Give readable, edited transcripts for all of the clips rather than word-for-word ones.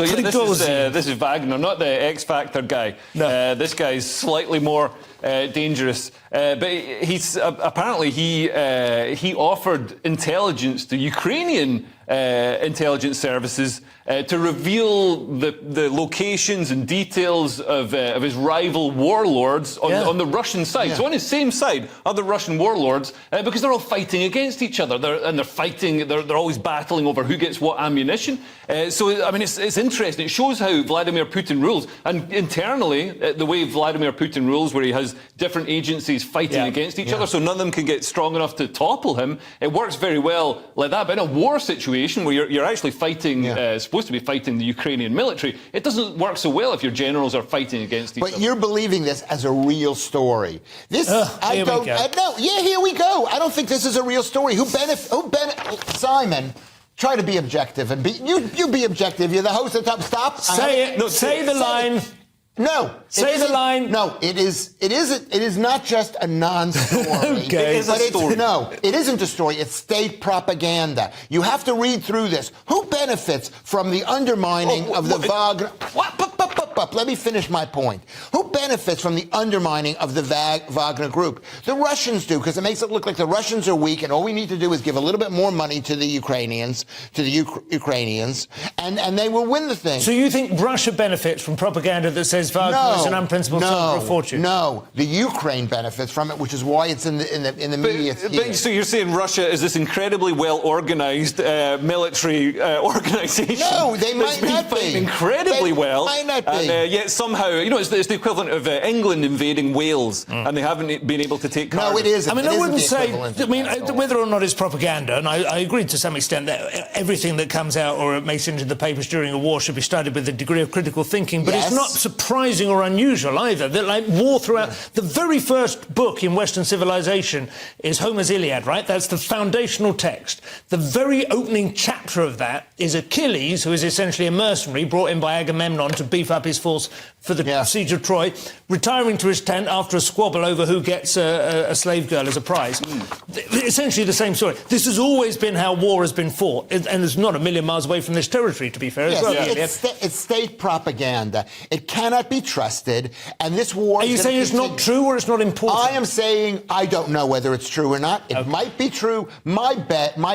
So, yeah, this is Wagner, not the X Factor guy. No. This guy's slightly more dangerous. But he's apparently he offered intelligence to Ukrainian intelligence services to reveal the locations and details of his rival warlords on the Russian side. So on his same side are the Russian warlords, because they're all fighting against each other. They're fighting. They're always battling over who gets what ammunition. So I mean, it's interesting. It shows how Vladimir Putin rules, and internally the way Vladimir Putin rules, where he has different agencies fighting against each other, so none of them can get strong enough to topple him. It works very well like that. But in a war situation where you're actually fighting, supposed to be fighting the Ukrainian military, it doesn't work so well if your generals are fighting against each other. But you're believing this as a real story. This, here we go. I don't think this is a real story. Simon, try to be objective and you be objective. You're the host of Top Stop. Say it. No, say the line. No. Say the line. No, it is not just a non-story. Okay. It isn't a story. It's state propaganda. You have to read through this. Who benefits from the undermining of the Wagner... Let me finish my point. Who benefits from the undermining of the Wagner group? The Russians do, because it makes it look like the Russians are weak, and all we need to do is give a little bit more money to the Ukrainians, and they will win the thing. So you think Russia benefits from propaganda that says Wagner is an unprincipled son of fortune? No, the Ukraine benefits from it, which is why it's in the media. So you're saying Russia is this incredibly well-organised military organisation? No, they might not be. Incredibly well. Might not be. Yet somehow, it's the equivalent of England invading Wales, and they haven't been able to take Cardiff. No, it isn't. I mean, I wouldn't say. I mean, whether or not it's propaganda, and I agree to some extent that everything that comes out or makes it into the papers during a war should be studied with a degree of critical thinking. But it's not surprising or unusual either that, like, war throughout the very first book in Western civilization is Homer's Iliad, right? That's the foundational text. The very opening chapter of that is Achilles, who is essentially a mercenary brought in by Agamemnon to beef up his force for the siege of Troy, retiring to his tent after a squabble over who gets a slave girl as a prize. Essentially the same story. This has always been how war has been fought, and it's not a million miles away from this territory, to be fair. As well. It's state propaganda. It cannot be trusted, and this war... Are you saying it's not true or it's not important? I am saying I don't know whether it's true or not. It might be true. My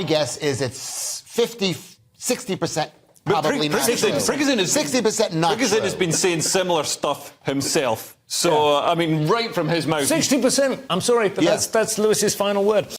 guess is it's 60%. Probably not. Prigozhin 60% not true. Prigozhin has been saying similar stuff himself. So, I mean, right from his mouth. 60%. I'm sorry, but that's Lewis's final word.